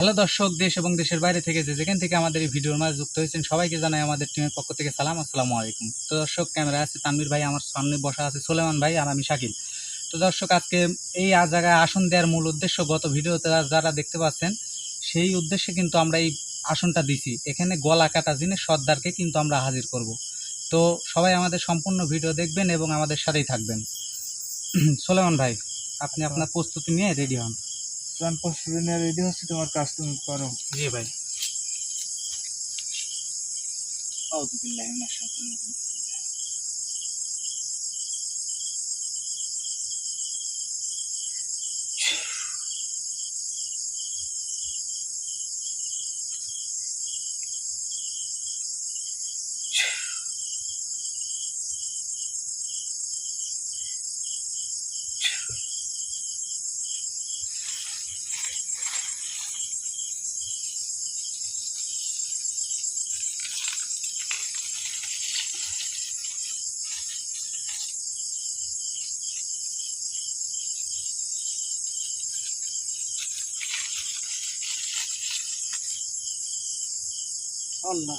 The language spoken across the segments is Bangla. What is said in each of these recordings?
হ্যালো দর্শক, দেশ এবং দেশের বাইরে থেকে যেখান থেকে আমাদের এই ভিডিওর মাঝে যুক্ত হয়েছেন সবাইকে জানাই আমাদের টিমের পক্ষ থেকে সালাম, আসসালামু আলাইকুম। তো দর্শক, ক্যামেরায় আছে তানভীর ভাই, আমার সামনে বসা আছে সোলেমান ভাই, আর আমি শাকিল। তো দর্শক, আজকে এই জায়গায় আসন দেওয়ার মূল উদ্দেশ্য, গত ভিডিওতে যারা দেখতে পাচ্ছেন সেই উদ্দেশ্যে কিন্তু আমরা এই আসনটা দিছি। এখানে গলা কাটা জিনের সর্দারকে কিন্তু আমরা হাজির করব। তো সবাই আমাদের সম্পূর্ণ ভিডিও দেখবেন এবং আমাদের সাথেই থাকবেন। সোলেমান ভাই, আপনি আপনার প্রস্তুতি নিয়ে রেডি হন। প্ল্যান প্রস্তুতি নিয়ে রেডি হচ্ছে, তোমার কাজ তুমি করো। জি ভাই। আউযু বিল্লাহি মিনাশ শাইতানির রাজিম। আল্লাহ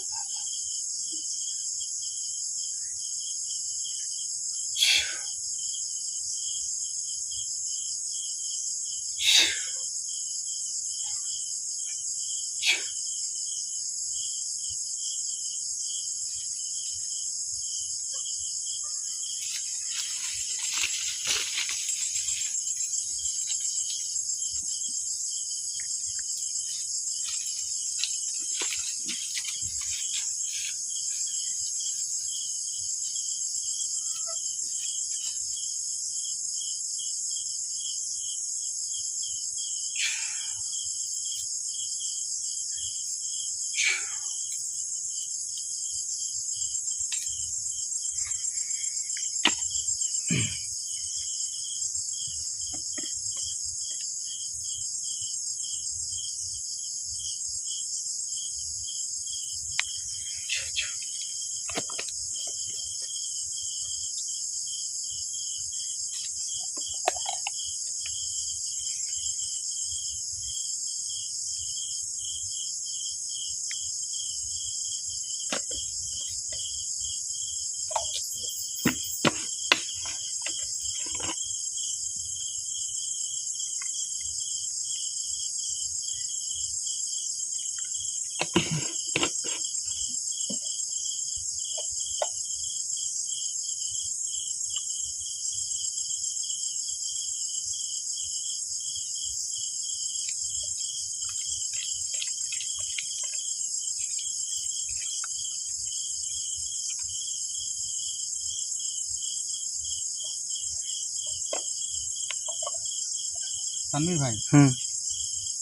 তানভীর ভাই,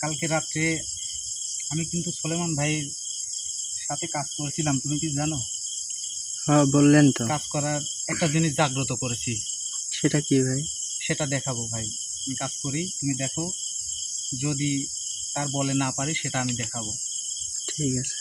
কালকে রাত্রে আমি কিন্তু সোলেমান ভাইয়ের সাথে কাজ করেছিলাম, তুমি কি জানো? হ্যাঁ, বললেন তো। কাজ করার একটা জিনিস জাগ্রত করেছি। সেটা কি ভাই? সেটা দেখাবো ভাই। আমি কাজ করি, তুমি দেখো। যদি তার বলে না পারি সেটা আমি দেখাবো। ঠিক আছে।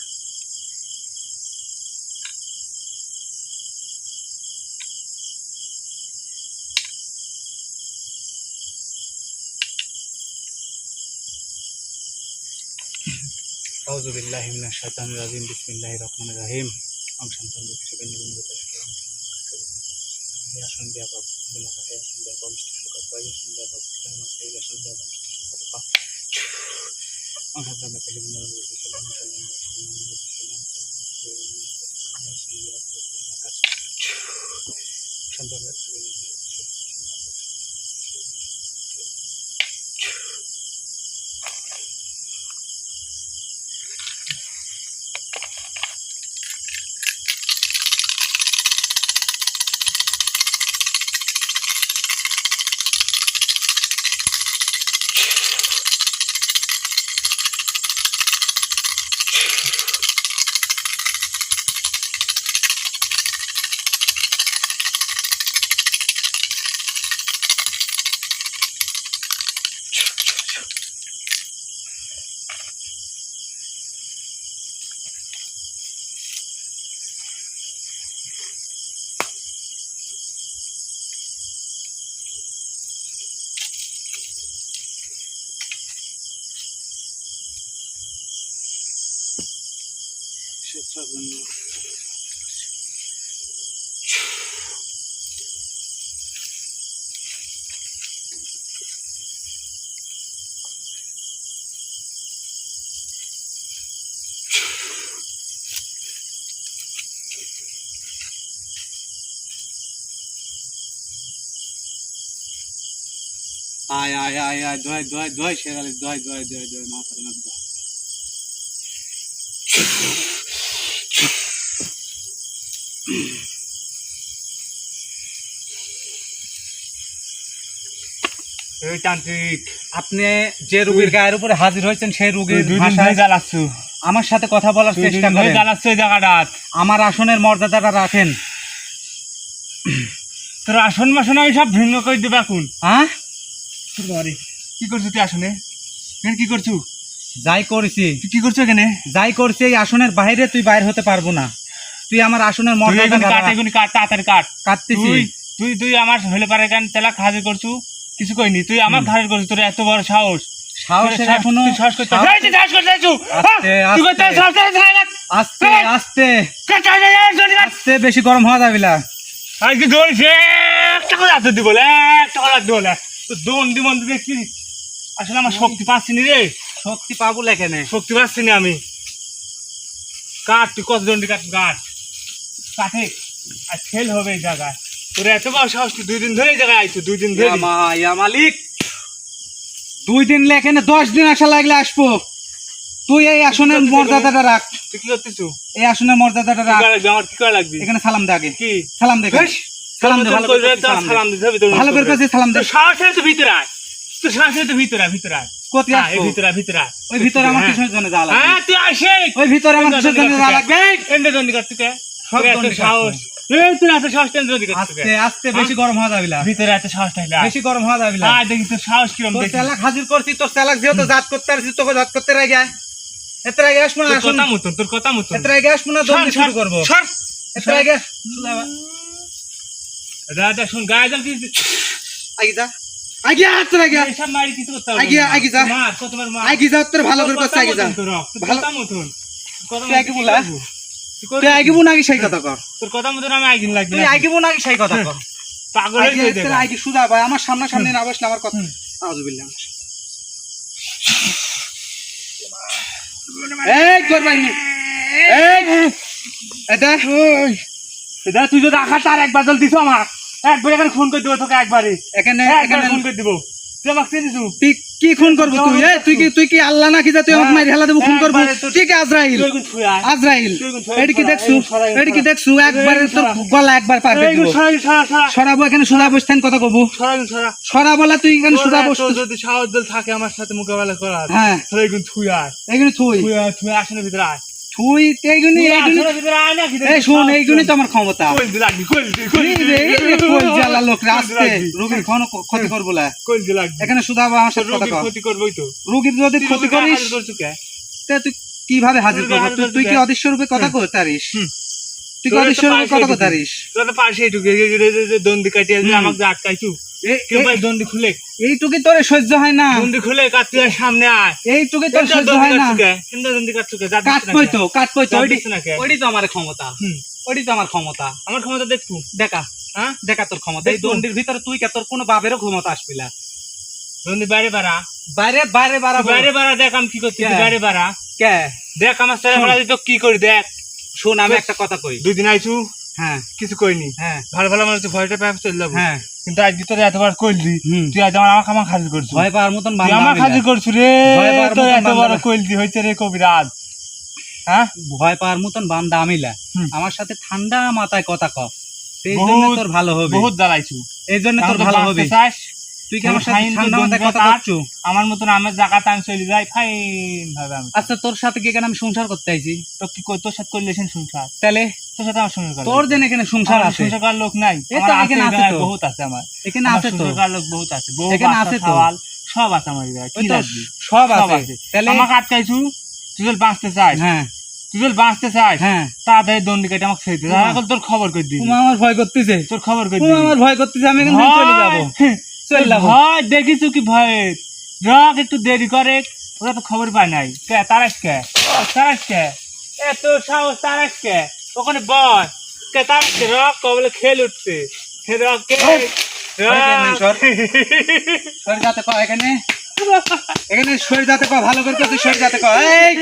আউযু বিল্লাহি মিনাশ শাইতানির রাজিম। বিসমিল্লাহির রহমানির রহিম। ওম শান্তি হিসেবে আসন দেওয়া পাবো, আসন দেওয়া পাবো, মিষ্টি সুখ পাই, আসন দেওয়া পাবো, আসন দেওয়া পাবো, মিষ্টি সুখ পাবো। আসন দেওয়া আয় আয় আয় আয় দোয় দোয় দোয় শেখালে দোয় দোয় দোয় দোয় না করে না দোয়। এই তান্ত্রিক আপনি যে রোগীর গায়ের উপরে হাজির হয়েছেন সেই রোগীর দুই দিন ভাষায় ধরে জ্বালাচ্ছ, আমার সাথে কথা বলার দুই দিন চেষ্টা ধরে করেন। জ্বালাচ্ছ এই জায়গাটা। আমার আসনের মর্যাদাটা রাখেন। তোর আসন মাসন আমি সব ভিন্ন করে দেবো এখন। হ্যাঁ, কি করছো তুই আসনে? এখানে কি করছো? যাই করেছি তুই কি করছো এখানে? যাই করছি এই আসনের বাইরে তুই বাইরে হতে পারবো না। তুই আমার আসনের তুই মর্যাদা এগুনি কাট, এগুনি কাট, তাড়াতাড়ি কাট। কাটতেছি। তুই তুই তুই আমার হলে পারে কেন তেলা হাজির করছু? কিছু কইনি, তুই আমার ঘাড়ের করছিস। তোর এত বড় সাহস! সাহসের এখনো তুই সাহস করতে সাহস- তুই সাহস করতে আইছু? আস্তে, তুই করতে আস্তে। আস্তে আস্তে আস্তে, বেশি গরম হওয়া যাবে না। আজকে দৌড়ছে একটা করে হাতে দিব, একটা করে হাত দিব। তো দোন দিবন দেখছি আসলে আমার শক্তি পাচ্ছি নি রে, শক্তি পাবো লেখেনে। শক্তি পাচ্ছি না আমি। কাট, তুই কত দণ্ডি কাট, কাট কাঠে আর ফেল হবে এই জায়গায়। তোর এত বড় সাহস! তুই 2 দিন ধরে এই জায়গায় আইছু, 2 দিন ধরে। ইয়া মালিক, 2 দিন লেখেনে 10 দিন আসা লাগলে আসবো। তুই এই আসনের মর্যাদাটা রাখ। তুই কি করতেছু? এই আসনের মর্যাদাটা কি রাখ। করা লাগবে? আমার কি করা লাগবে? এখানে সালাম দে আগে। কি সালাম দে। বেশ, সালাম দে, ভালো করে সালাম সালাম দে। দিতে হবে। তোর ভালো করে কাছে সালাম দে। তোর সাহসের তো ভিতরে আয়, তোর সাহসের তো ভিতরে আয়, ভিতরে আয়। কোথায় হ্যাঁ, এই আসবো? ভিতরে আয়, ভিতরে আয়। ওই ভিতরে আমার হ্যাঁ। কিসের জন্য যাওয়া লাগবে? হ্যাঁ, তুই আসে। ওই ভিতরে আমার কিসের জন্য যাওয়া লাগবে? এন্ডে দণ্ডি কাটতে কে? সব তোর এত দণ্ডি সাহস! এই তোর এত সাহস কেন দণ্ডি কাটতে কে? আস্তে আস্তে, বেশি গরম হওয়া যাবে না। ভিতরে এত সাহস থাকলে আয়। বেশি গরম হওয়া যাবে না। আয় দেখি তোর সাহস কিরম তোর দেখি। চালাক হাজির করছি, তোর চালাক যেহেতু জাত করতে আসছিস, তোকে জাত করতে রাখে এত আগে আসবো না। তোর আসুন, কথা মতন, তোর কথা মতন। এত আগে আসবো না, দৌড় শুরু করবো। সর। এত আগে দাদা শুন, গায়ে জল কি আগে যা, আগে যা, তোর আগে এসব মারি কিছু করতে হবে আগে না। আগে যা। মার, কতবার মার। আগে যা, তোর ভালো করে তোর করছে। কথা আগে যা, মতন তোর রক্ত, তোর ভালো- কথা মতন। তোর কথা তুই আগে মতন বলা। কি করবো? তুই করবি তুই আগে কি? বোন আগে সেই কথা কর। তোর কথা মতন আমি আইগিন লাগবে তুই না। আগে বোন আগে সেই কথা কর। পাগল হয়ে আগে যাই তোর দেখা। আগে সুদা ভাই আমার সামনে না বসলে আমার কথা। আউযুবিল্লাহ। এই করবাই নি। এই এটা দাদা তুই যদি আঘাত আর একবার জল দিছ আমার, একবার এখানে ফোন করে দিব তোকে, একবারে এখানে একবার এখানে ফোন করে দিব। তুই আমাকে চিনিস? তুই কি খুন করবো? তুই তুই কি আল্লাহ নাকি যে তুই আমাকে মারি হেলা দেবো? খুন করবো? একবারে তোর- তুই কি আজরাইল? তুই এখন ছুঁয়ে আয়। আজরাইল তুই এখন এটা কি সরা, দেখছু? এই সরা, এই এটা কি সরা। দেখছু? একবারে এই তোর সরা। গলা একবার পার করে এই দিব। সরা, সরা, সরা, সরাবো এখানে সুদা বসতেন কথা কবু। সরা, সরা। সরা বলা তুই এখানে তোর সুদা এত বসতে। যদি সাহস জল থাকে আমার সাথে মোকাবেলা করার, হ্যাঁ তাহলে এখন ছুঁয়ে আয়। এইগুনি থুই ছুঁয়ে আসনের ভিতরে আয়। থুই এইগুনি তুই এইগুনি। আসনের ভিতরে আয় না, কি এই শুন, এইগুনি তো আমার ক্ষমতা। কইল লাগবি, কইল এই রে, এই রে, কই জ্বালা লোক রাস্তে লাগবি। রোগীর কোনো ক্ষতি করবো না। কইল লাগবি। এখানে সুদা আমার সাথে কথা রোগীর কর। ক্ষতি করবই তো। রোগীর যদি ক্ষতি তুই করিস হাজির করছু কে? তা তুই কিভাবে হাজির তুই করবো? হাজির তুই কি করবি? অদৃশ্য রূপে কথা কইতারিস? হুম। তুই কি তোর তো অদৃশ্য রূপে পাশে কথা ঢুকি। কইতারিস? তোরা তো পাশে ঢুকে দন্ডি কাটিয়ে হুম। আমাকে আটকাইছু। কেউ ভাই দন্ডি খুলে, এইটুকুই তোর সহ্য হয় না। দন্ডি খুলে কাট, তুই আর সামনে আয়। এইটুকুই তোর কেন সহ্য দন্ডি হয় না। কাটছু কে? কেন দন্ডি কাটছু কে? যা দিস না কাটবই কে? তো, কাটবই তো। যা ওইটি দিস না কে? ওইটি তো আমার ক্ষমতা। হুম। ওইটি তো আমার ক্ষমতা। আমার ক্ষমতা দেখতু। দেখা হ্যাঁ, দেখা তোর ক্ষমতা। এই দেখবো। দণ্ডির ভিতরে তুই কে, তোর কোনো বাবেরও ক্ষমতা আসবি না। দন্ডি বাইরে বাড়া, বাইরে বাইরে বাড়াবো। বাইরে বাড়া। দেখ আমি কি করছি, কে? তুই বাইরে বাড়া। কে? দেখ আমার ছেলে শোন। বেলা তো কি করি দেখ। শোন, আমি একটা কথা কই। 2 দিন আইছু, হ্যাঁ কিছু কইনি। হ্যাঁ ভালো ভালো মনে হচ্ছে ভয়টা পেয়ে চলে যাবো। হ্যাঁ। কিন্তু আজকে তোর এতবার কইলি, হুম। তুই আজ আমাকে আমাকে হাজির করছু। ভয় পাওয়ার মতন তুই বান্দা আমার আমি না। হাজির করছু রে। ভয় পাওয়ার তোর মতন এত বড় বান্দা। কইলি হইছে রে কবিরাজ। হ্যাঁ, ভয় পাওয়ার মতন বান্দা আমি না। হুম। আমার সাথে ঠান্ডা মাথায় কথা কর। এই জন্য বহুত- তোর ভালো হবে। বহুত জ্বালাইছু। এই জন্য তোর এখন তো ভালো বাঁচতে হবে। চাস? তুই কি আমার সাথে ফাইন তো ঠান্ডা মাথায় দণ্ডটা কথা কাট। করছো? আমার মতন আমার জায়গাতে আমি চলে যাই ফাইন ভাবে। আমি আচ্ছা, তোর সাথে কি এখানে আমি সংসার করতে আইছি? তো কি কই, তোর সাথে করলেছেন সংসার? তাহলে তোর সাথে আমার সংসার তোর জন্য এখানে সংসার আছে। সংসার করার লোক নাই। এই তো আমার এখানে আছে, আছে তো। বহুত আছে আমার। এখানে আমার আছে তো। সংসার করার লোক বহুত আছে। বউ, এখানে বাচ্চা, আছে তো। সওয়াল, সব আছে আমার জায়গায়। ওই কি তো লাগবে? সব সব আছে। আছে। তাহলে আমাকে আটকাইছু, তুই যদি বাঁচতে চাস, হ্যাঁ তুই যদি বাঁচতে চাস, হ্যাঁ। তাড়াতাড়ি দণ্ডি কেটে আমাকে ছেড়ে দে। উমা। এখন তোর খবর করে দিবি। তুমি আমার ভয় করতেছে। তোর খবর করে তুমি দিবি। আমার ভয় করতেছে। আমি এখান থেকে চলে যাবো। চলে যাবো। ভয় দেখিছু কি ভয়ে? রক একটু দেরি করে, ওরা তো খবর পায় নাই। কে তারাস কে? তারাস কে? এত সাহস তার আজকে ওখানে বয় কে তার রক বলে খেল উঠছে রক কে সরে যাতে কয় এখানে এখানে সরে যাতে কয় ভালো করে তুই সরে যাতে কয় এই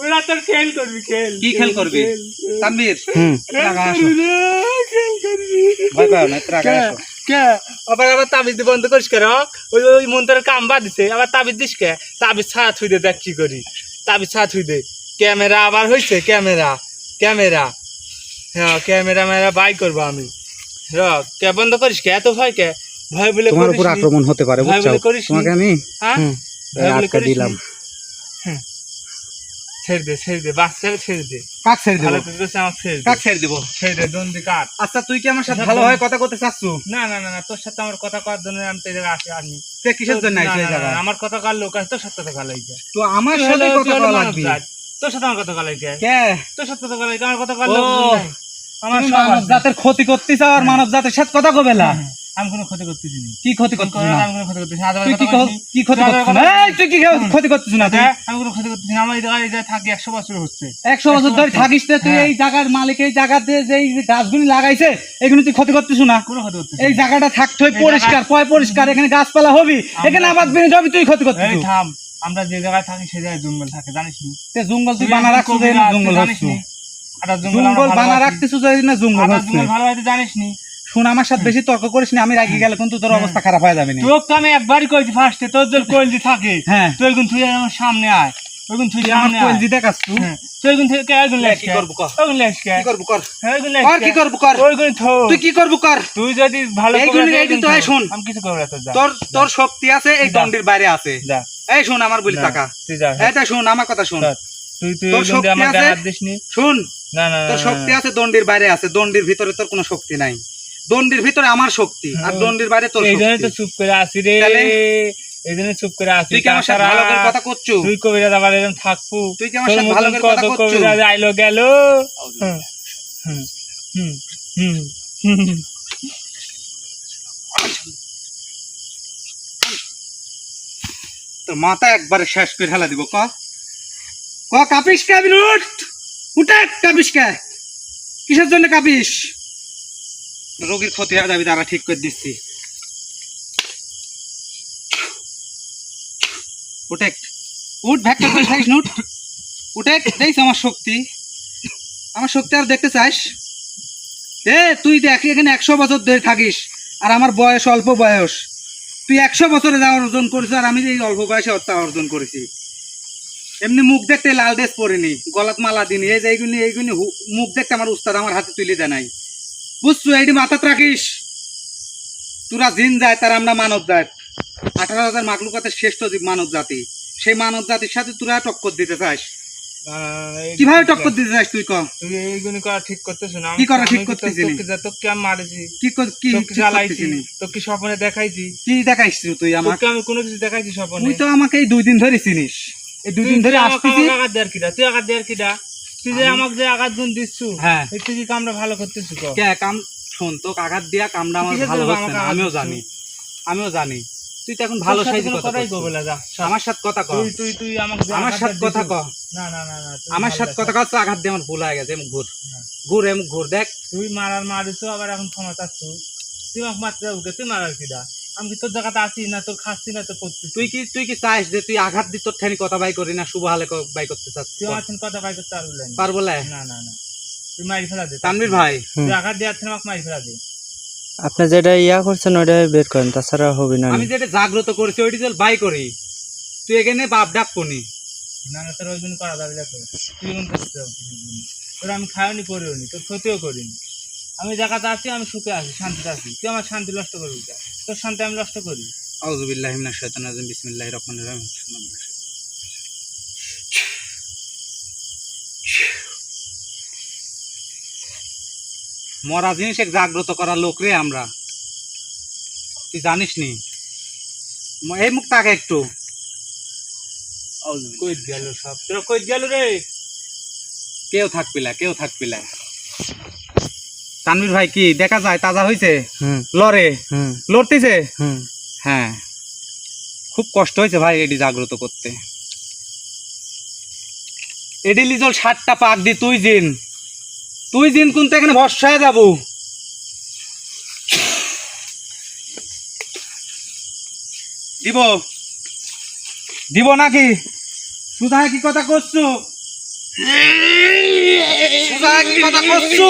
ওরা তোর খেল করবি খেল কি খেল করবি তানভীর হুম রাগা আসো খেল করবি ভয় পাও না রাগা আসো কে আবার আবার তাবিজ দিয়ে বন্ধ করিস কে রক ওই ওই মন্ত্রের কাম বাদ দিছে আবার তাবিজ দিস কে তাবিজ ছাড়া থুই দে দেখ কি করি তাবিজ ছাড়া থুই দে ক্যামেরা আবার হয়েছে ক্যামেরা ক্যামেরা হ্যাঁ ক্যামেরা মেরা বাই করবো আমি রক কে বন্ধ করিস কে এত ভয় কে ভয় বলে তোমার উপর আক্রমণ হতে পারে ভয় বুঝছো বলে করিস নি? তোমাকে আমি হ্যাঁ হুম ভয় বলে আটকে করিস দিলাম নি? হ্যাঁ। ছেড়ে দে বাচ্চা ছেড়ে দে কাক ছেড়ে দেব ভালো করে আমার ছেড়ে দে কাক ছেড়ে দেব ছেড়ে দে দন্দি কাট আচ্ছা তুই কি আমার সাথে ভালো হয় কথা বলতে চাচ্ছু না না না না তোর সাথে আমার কথা করার জন্য আমি তো এই জায়গায় আসি আসি তুই কিসের জন্য আইছিস এই না, না, জায়গায় না, আমার কথা কার লোক আছে তোর সাথে কথা কালাই কে তো আমার তুই সাথে হলো- কথা তুই হলো বলা মানব লাগবে জাত। তোর সাথে আমার কথা কালাই কে কে তোর সাথে কথা কালাই কে আমার কথা কার ও, লোক নাই। আমার তুমি সব মানব আছে। জাতের ক্ষতি করতেছ আর মানব জাতের সাথে কথা কবে না হ্যাঁ, আমি কোনো ক্ষতি করতেছি না কি ক্ষতি করতেছ না আমি কোনো ক্ষতি করতেছি না আজ তুই কথা বলিনি। কি ক্ষতি তুই করতেছ আবার না কথা এই, তুই কি ক্ষতি করতেছ না তুই হ্যাঁ, আমি কোনো ক্ষতি করতেছি না আমার এই জায়গায় থাকি 100 বছর হচ্ছে 100 বছর ধরে থাকিস তো তুই হ্যাঁ। এই জায়গার মালিক এই জায়গাতে যে এই যে গাছগুলি লাগাইছে এগুলো তুই ক্ষতি করতেছ না কোনো ক্ষতি করতেছি এই না। জায়গাটা থাকতে হয় এই পরিষ্কার পয় পরিষ্কার এখানে গাছপালা হবি এখানে আবাদ বিনে যাবি তুই ক্ষতি করতেছ এই থাম আমরা যে জায়গায় থাকি সেই জায়গায় জঙ্গল থাকে জানিস নি তে জঙ্গল তুই তুই বানা একজন রাখছিস কবি এই না, জঙ্গল তুই জানিস হচ্ছে নি? আটা জঙ্গল আমরা জঙ্গল বানা ভালোবাসি। রাখতেছিস এই না জঙ্গল আটা হচ্ছে জঙ্গল ভালোবাসি জানিস নি শুন আমার সাথে বেশি তর্ক করিস না আমি রাগি গেলে কিন্তু তোর অবস্থা খারাপ হয়ে যাবে না তোকে তো আমি একবারই কইছি ফার্স্টে তোর যে কইলজি থাকে হ্যাঁ তুই এখন তুই আমার সামনে আয় ওইগুন তুই তুই আমার সামনে আয় কলজি দেখাস তুই হ্যাঁ, তুই এখন থেকে ওইগুন লেস কি করবো কর? ওইগুন লেস কি করবো কর ওইগুন লেস কর কি করবো কর ওইগুন থো তুই কি করবো কর তুই যদি ভালো এইগুলো করে এই কিন্তু এই শোন। আমি কিছু করব না তোর যা তোর তোর শক্তি আছে এই যা। দণ্ডের বাইরে আছে যা এই শোন আমার বলি যা, টাকা তুই যা এটা শোন আমার কথা শোন যা। তুই তুই তোর ওইগুন শক্তি দিয়ে আমার গায়ে আছে? হাত দিসনি শোন না না তোর শক্তি আছে দণ্ডের বাইরে আছে দণ্ডের ভিতরে তোর কোনো শক্তি নাই দণ্ডের ভিতরে আমার শক্তি আর হুম। দণ্ডের বাইরে তোর এই জন্য তো শক্তি চুপ করে আসি রে তাহলে? এই জন্য চুপ করে আসি তুই কি আমার সাথে ভালো করে কথা করছু তুই কবিরাজ আবার এরকম থাকবো তুই কি আমার তোর সাথে ভালো মতন করে কথা কত করছু কবিরাজ আইলো গেল হুম হুম হুম হুম তোর মাথা একবারে শেষ করে ফেলা দিব ক কাপিস কে বিনুট উঠে কাপিস কে কিসের জন্য কাপিস রোগীর ক্ষতি হয়ে যাবে তারা ঠিক করে দিচ্ছি উঠে উঠ ভ্যাক্টর করে চাইস নুট উঠে দেখ আমার শক্তি আর দেখতে চাস তুই দেখ এখানে 100 বছর ধরে থাকিস আর আমার বয়স অল্প বয়স তুই 100 বছরে যা অর্জন করেছিস আর আমি এই অল্প বয়সে তা অর্জন করেছি এমনি মুখ দেখতে লাল ড্রেস পরিনি গলাত মালা দিনি এই যে এইগুনি মুখ দেখতে আমার উস্তাদ আমার হাতে তুলে দেয় নাই বুঝছো এইটি মাথাত রাখিস তোরা জিন যায় তার আমরা মানব জাত 18,000 মাকলুকাতের শ্রেষ্ঠ জীব মানব জাতি সেই মানব জাতির সাথে তোরা টক্কর দিতে চাস কিভাবে টক্কর দিতে চাস তুই ক তুই এইগুলো করা ঠিক করতেছ না কি করা ঠিক করতেছি নি? তোকে আমি মারেছি কি কি তোকে ঠিক জ্বালাইছি করতেছি নি? তোকে স্বপ্নে দেখাইছি কি দেখাইস তুই আমাকে তোকে আমি কোনো কিছু দেখাইছি স্বপ্নে তুই তো আমাকে এই 2 দিন ধরে চিনিস এই 2 দিন ধরে আসতেছি আঘাত দেয়ার কিটা তুই আঘাত দেয়ার কিটা তুই যে আমাকে যে আঘাত গুণ দিচ্ছু হ্যাঁ এই তুই কি কামটা ভালো করতেছিস ক কে কাম শোন তো আঘাত দিয়া কামটা আমার কিসের ভালো জন্য হচ্ছে আমাকে না আঘাত আমিও জানি তুই তো এখন ভালো সাইজ কথা কথাই কইছিস। গোবলা যা আমার সাথে কথা কর তুই তুই তুই আমাকে যে আমার আঘাত সাথে কথা দিছিস- কর না না না না তুই আমার ভালো সাথে দেখ। কথা কর আঘাত দিয়ে আমার ভুল হয়ে গেছে এমন ঘুর না। ঘুর দেখ তুই মারার মারিস আবার এখন ক্ষমা চাচ্ছ তুই আমাকে মারতে যাবো তুই মারার কিটা আমি কি তোর জায়গাতে আসি না তোর খাচ্ছি না তোর করছি তুই কি চাস যে তুই আঘাত দি তোর ঠানি কথা বাই করি না শুভ হালে বাই করতে চাস তুই আমার সাথে কথা বাইক করতে পারবি না পারবো লে না না না তুই মারি ফেলা দে তানভীর ভাই তুই আঘাত দেওয়ার থেকে আমাকে মারি ফেলা দে আপনি যেটা ইয়া করছেন ওটা বের করেন তাছাড়া হবে না আমি যেটা জাগ্রত করেছি ওইটি চল বাই করি তুই এখানে বাপ ডাক কোনি না না তোর ওই জন্য করা যাবে না তো তুই এমন করতে হবে তোর আমি খাওয়ানি করিও নি তোর ক্ষতিও করিনি আমি জায়গাতে আছি আমি সুখে আছি শান্তিতে আছি তুই আমার শান্তি নষ্ট করবি কে? তোর শান্তি আমি নষ্ট করি আউযু বিল্লাহি মিনাশ শাইতানির রাজিম বিসমিল্লাহির রহমানির রহিম মরা জিনিস এক জাগ্রত করা লোক রে আমরা তুই জানিস নি এই মুখ তাকে একটু কই গেল সব তোর কই গেল রে কেউ থাকপিলা তানভীর ভাই কি দেখা যায় তাজা হইছে হুম লড়ে হুম লড়তেছে হুম হ্যাঁ খুব কষ্ট হয়েছে ভাই এটি জাগ্রত করতে এডি লিজল 60টা পাক দি তুই জিন কোন এখানে ভরসায় যাব দিব নাকি সুধা কি কথা করছো সুধা কি কথা করছো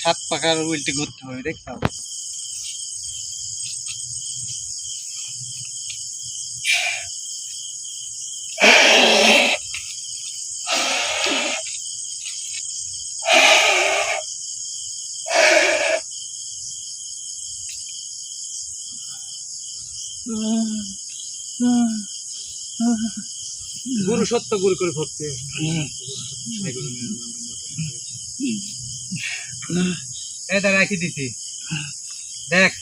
7 পাকার উল্টে করতে হবে দেখছো গুরু সত্য গুরু করে ভক্তি এই দেখ রাখি দিছি দেখ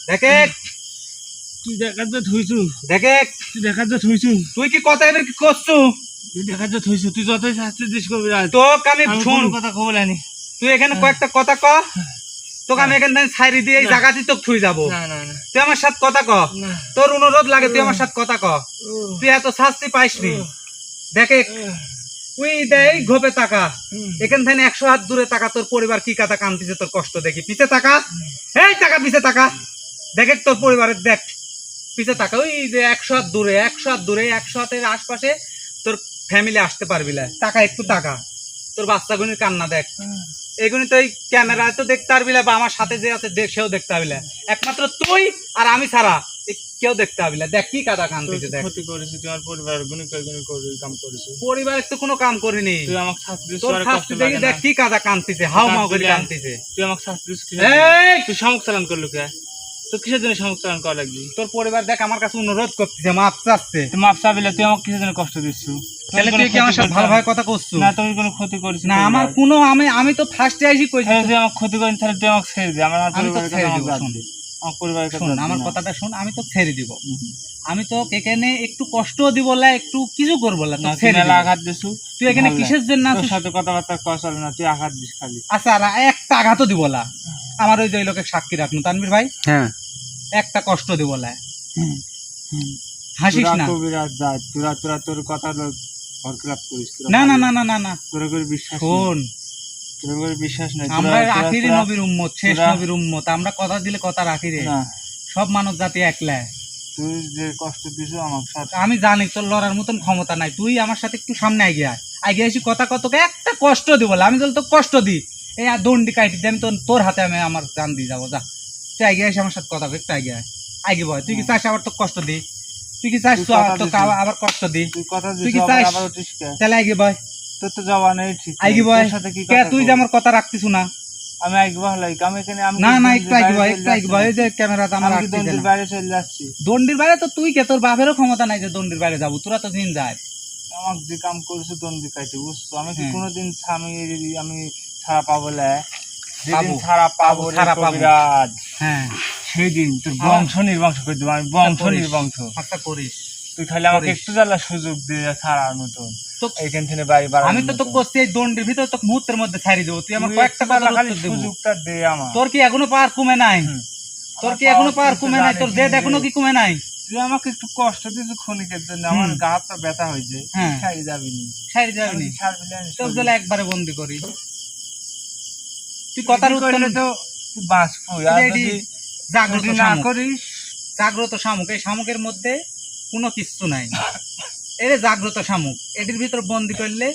দেখে তুই দেখার যা থইছু দেখে তুই দেখার যা থইছু তুই কি কথা এবার কি করছো তুই দেখার যা থইছু তুই যতই শাস্তি দিস করবি তোকে আমি শুন কথা খবর আনি তুই এখানে কয়েকটা কথা ক তোকে আমি এখান থেকে ছাইরি দিয়ে এই জায়গাতেই তোকে থুই যাবো না না না তুই আমার সাথে কথা ক না তোর অনুরোধ লাগে তুই আমার সাথে কথা ক তুই এত শাস্তি পাইসনি দেখে তুই দেই ঘোপে টাকা এখান থেকে 100 হাত দূরে টাকা তোর পরিবার কি কথা কান্দিছে তোর কষ্ট দেখি পিছে টাকা এই টাকা পিছে টাকা দেখে তোর পরিবারের দেখ পিছে টাকা ওই যে 100 হাত দূরে 100 হাতের আশপাশে তোর ফ্যামিলি আসতে পারবি না টাকা একটু টাকা তোর বাচ্চাগুনির কান্না দেখ এগুনি তো এই ক্যামেরায় তো দেখতে পারবি না বা আমার সাথে যে আছে সেও দেখতে পারবি না একমাত্র তুই আর আমি ছাড়া কেউ দেখতে পারবি না দেখ কি কাদা কান্দিছে দেখ ক্ষতি করেছিস তুই আমার পরিবার গুনি করে কাম করেছিস পরিবারের তো কোনো কাম করিনি তুই আমাকে শাস্তি দিস তোর তোর শাস্তি কষ্ট দেখি লাগে দেখ না কি কাদা কান্দিছে হাউ মাউ করে কান্দিছে তুই আমাকে শাস্তি দিস কি এই তুই শামুক চালান করলু কে তো কিসের জন্য শামুক চালান করা লাগবি তোর পরিবার দেখ আমার কাছে অনুরোধ করতেছে মাপ চাচ্ছে তুই মাপ চাবিলে তুই আমাকে কিসের জন্য কষ্ট দিচ্ছ তাহলে তুই কি আমার সাথে ভালোভাবে কথা করছিস না তুমি কোনো ক্ষতি করিস না আমার কোনো আমি তো ফার্স্টে আইছি কইছি তুই আমাকে ক্ষতি করিস তাহলে তুই আমাকে ছেড়ে দে আমার আমি তো পরিবারের ছেড়ে কথা দিব আমাকে শুন আমার পরিবারের কথা শোন আমার কথাটা শোন আমি তো ছেড়ে দিব আমি তো এখানে একটু কষ্টও দিব না একটু কিছু করবো না না তো তুই ছেড়ে মেলা দিব। আঘাত দিছু তুই এখানে কিসের জন্য তোর আছিস? সাথে কথাবার্তা কওয়া চলে না তুই আঘাত দিস খালি আচ্ছা আর একটা আঘাতও দিব না আমার ওই যে ওই লোকের সাক্ষী রাখনু তানভীর ভাই হ্যাঁ একটা কষ্ট দিব না হাসিস না কবিরাজ যা তোরা তোরা তোর কথা ভরক্লাপ করিস না না না না না না তোর করে বিশ্বাস শোন তোর করে বিশ্বাস নাই আমরা আখিরি নবীর উম্মত শেষ নবীর উম্মত আমরা কথা দিলে কথা রাখি রে না সব মানব জাতি একলা তুই যে কষ্ট দিছ আমার সাথে আমি জানি তোর লড়ার মতন ক্ষমতা নাই তুই আমার সাথে একটু সামনে এগিয়ে আয় আগে এসে কথা কতকে একটা কষ্ট দিব আমি যদি তো কষ্ট দিই এই আর দণ্ডি কাটি দিই আমি তোর হাতে আমি আমার জান দিয়ে যাবো যা তুই আগে এসে আমার সাথে কথা একটু আগে আয় আগে বয় তুই কি চাস আবার তো কষ্ট দি তুই কি চাস তো তোকে আবার কষ্ট দি তুই কথা তুই দিছ কি চাস আবার উঠিস কে তাহলে আগে বয় তোর তো যাওয়া নেই ঠিক আগে বয় তোর সাথে কি কে কথা তুই যে আমার কথা রাখতিস না আমি আগে ভালাই আমি এখানে আমি না না একটু আগে বয় একটু আগে বয় এই যে ক্যামেরাতে আমার আমি রাখতিস দন্ডির না বাইরে চলে যাচ্ছি দণ্ডির বাইরে তো তুই কে তোর বাপেরও ক্ষমতা নাই যে দণ্ডির বাইরে যাবো তোরা তো দিন যায় আমাকে যে কাম করেছে দন্ডি কাটে বুঝছো আমি কি হ্যাঁ। কোনোদিন আমি ছাড়া পাবো না যেদিন পাবো। ছাড়া পাবো ছাড়া পাবো। কবিরাজ হ্যাঁ সেই দিন তোর বংশ নির্বংশ করে দেবো আমি বংশ করিস। নির্বংশ আচ্ছা করিস তুই খালি আমাকে করিস। একটু জ্বালা সুযোগ দিয়ে ছাড়ার মতন তো এইখান থেকে বাড়ি বাড়ানোর আমি তো তোকে মতন। করছি এই দণ্ডির ভিতরে তোকে মুহূর্তের মধ্যে ছাড়ি দেবো তুই আমার তুই কয়েকটা একটু কথা জ্বালা খালি উত্তর দেবো সুযোগটা দে আমার তোর কি এখনো পাওয়ার কমে নাই হুম। তোর কি আমার এখনো পাওয়ার power কমে কিন্তু নাই তোর জানিস জেদ এখনো কি কমে নাই তুই আমাকে একটু কষ্ট দিয়েছিস ক্ষণিকের জন্য আমার হুম। গা হাতটা ব্যথা হয়েছে হ্যাঁ। খাই যাবি নি ছাড়ি যাবি নি ছাড়বি না আমি তোর সরি। জেলা একবারে বন্দি করি তুই কথার তুই উত্তর করলে তো তুই বাঁচবই আর এটি যদি জাগ্রত যদি না শামুক করিস জাগ্রত শামুক এই শামুকের মধ্যে কোনো কিচ্ছু নাই এর জাগ্রত শামুক এটির ভিতর বন্দি করলে